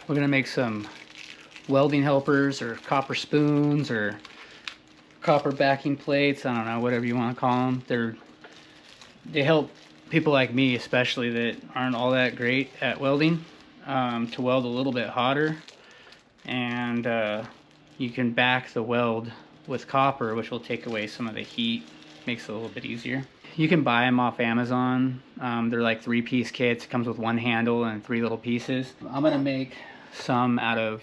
We're gonna make some welding helpers or copper spoons or copper backing plates. I don't know, whatever you want to call them. They help people like me, especially that aren't all that great at welding, to weld a little bit hotter. And you can back the weld with copper, which will take away some of the heat, makes it a little bit easier. You can buy them off Amazon. They're like 3-piece kits. It comes with one handle and 3 little pieces. I'm gonna make some out of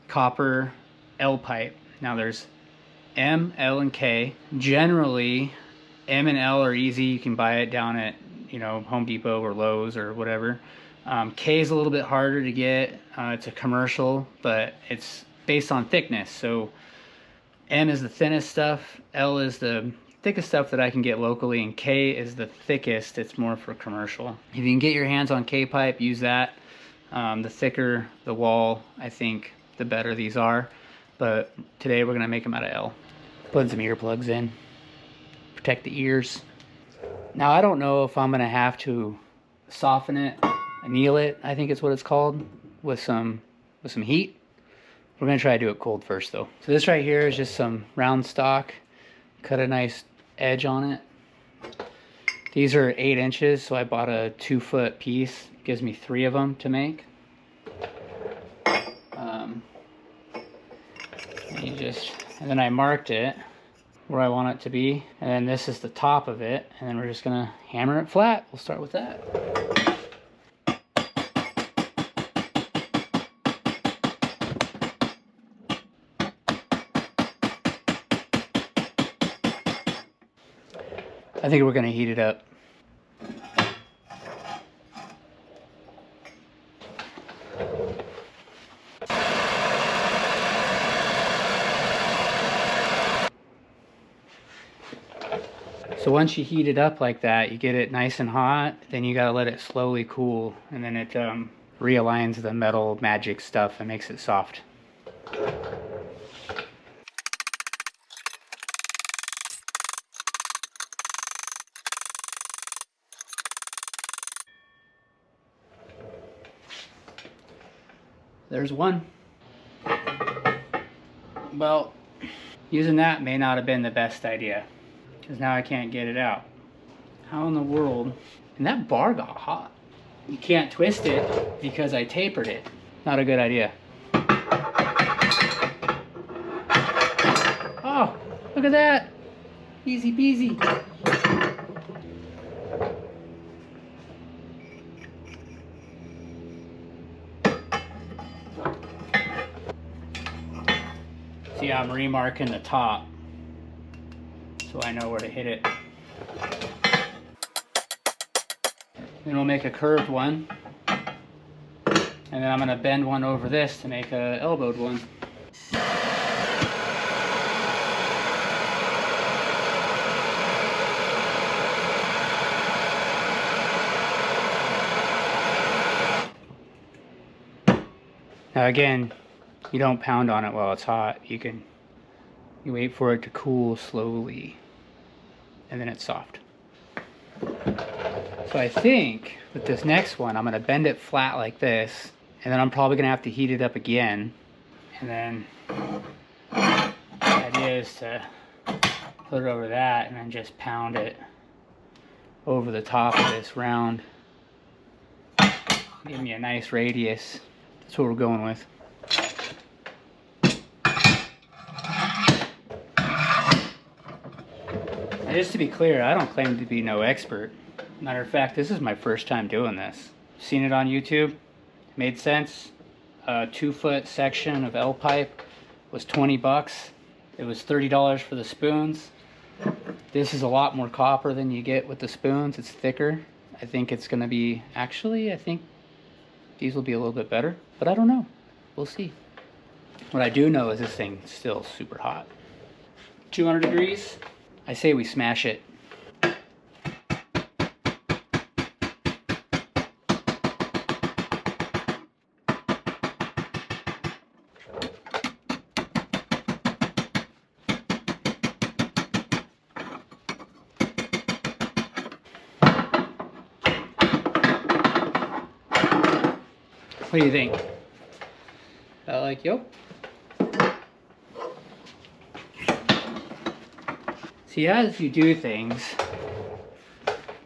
copper L pipe. Now there's M, L, and K. Generally, M and L are easy. You can buy it down at, you know, Home Depot or Lowe's or whatever. K is a little bit harder to get. It's a commercial, but it's based on thickness. So M is the thinnest stuff, L is the thickest stuff that I can get locally, and K is the thickest. It's more for commercial. If you can get your hands on K pipe, use that. The thicker the wall, I think, the better these are. But today we're gonna make them out of L. Putting some earplugs in, protect the ears. Now I don't know if I'm gonna have to soften it, anneal it, I think it's what it's called, with some heat. We're gonna try to do it cold first though. So this right here is just some round stock. Cut a nice edge on it. These are 8 inches, so I bought a 2-foot piece. Gives me 3 of them to make. And then I marked it where I want it to be, and then this is the top of it, and then we're just gonna hammer it flat. We'll start with that. I think we're gonna heat it up. So once you heat it up like that, you get it nice and hot, then you gotta let it slowly cool, and then it realigns the metal magic stuff and makes it soft. There's one. Well, using that may not have been the best idea, because now I can't get it out. How in the world? And that bar got hot. You can't twist it because I tapered it. Not a good idea. Oh, look at that. Easy peasy. See, I'm remarking the top so I know where to hit it. Then we'll make a curved one, and then I'm going to bend one over this to make a elbowed one. Now again, you don't pound on it while it's hot. You wait for it to cool slowly, and then it's soft. So I think with this next one, I'm gonna bend it flat like this, and then I'm probably gonna have to heat it up again. And then the idea is to put it over that and then just pound it over the top of this round. Give me a nice radius. That's what we're going with. Now, just to be clear, I don't claim to be no expert. Matter of fact, this is my first time doing this. Seen it on YouTube, made sense. A 2-foot section of L pipe was 20 bucks. It was $30 for the spoons. This is a lot more copper than you get with the spoons. It's thicker. I think it's gonna be, actually, I think these will be a little bit better, but I don't know. We'll see. What I do know is this thing's still super hot. 200 degrees. I say we smash it. What do you think? Like, yep. See, as you do things,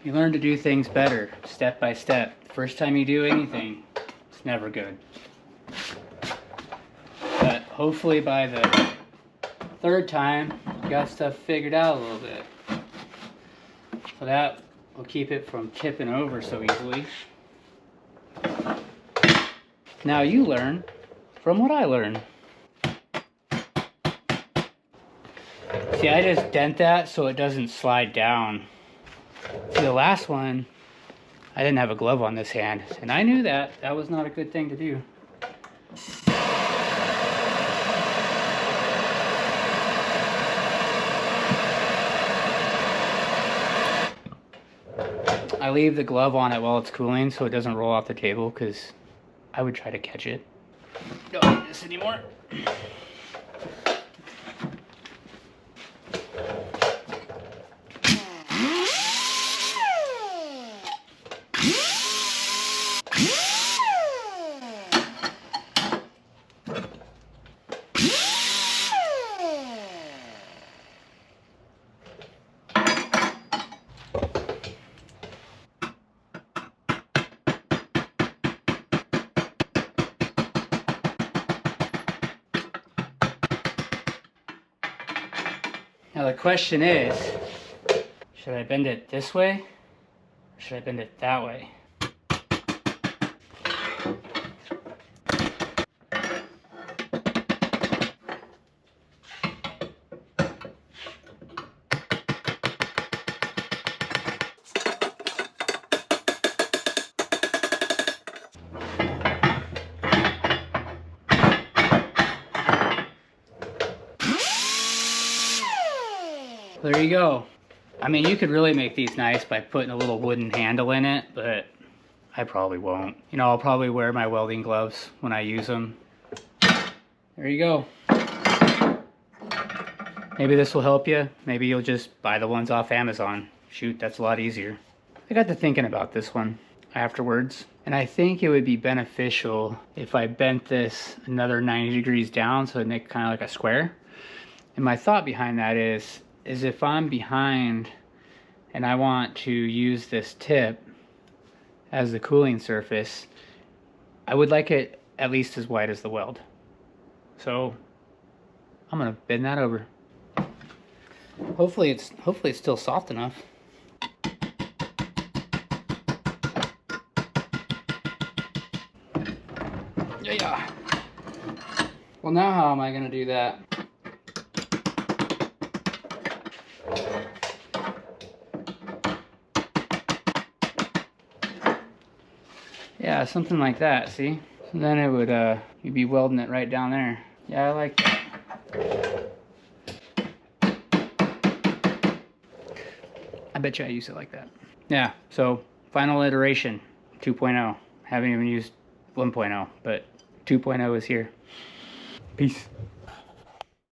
you learn to do things better, step by step. First time you do anything, it's never good. But hopefully by the third time, you got stuff figured out a little bit. So that will keep it from tipping over so easily. Now you learn from what I learned. See, I just dent that so it doesn't slide down. See, the last one, I didn't have a glove on this hand, and I knew that. That was not a good thing to do. I leave the glove on it while it's cooling so it doesn't roll off the table, because I would try to catch it. Don't need this anymore. Now the question is, should I bend it this way, or should I bend it that way? There you go. I mean, you could really make these nice by putting a little wooden handle in it, but I probably won't. You know, I'll probably wear my welding gloves when I use them. There you go. Maybe this will help you. Maybe you'll just buy the ones off Amazon. Shoot, that's a lot easier. I got to thinking about this one afterwards, and I think it would be beneficial if I bent this another 90 degrees down so it'd make kind of like a square. And my thought behind that is if I'm behind and I want to use this tip as the cooling surface, I would like it at least as wide as the weld. So I'm gonna bend that over. Hopefully it's still soft enough. Yeah. Well, now how am I gonna do that? Yeah, something like that, see? So then it would, you'd be welding it right down there. Yeah, I like that. I bet you I use it like that. Yeah, so final iteration, 2.0. Haven't even used 1.0, but 2.0 is here. Peace.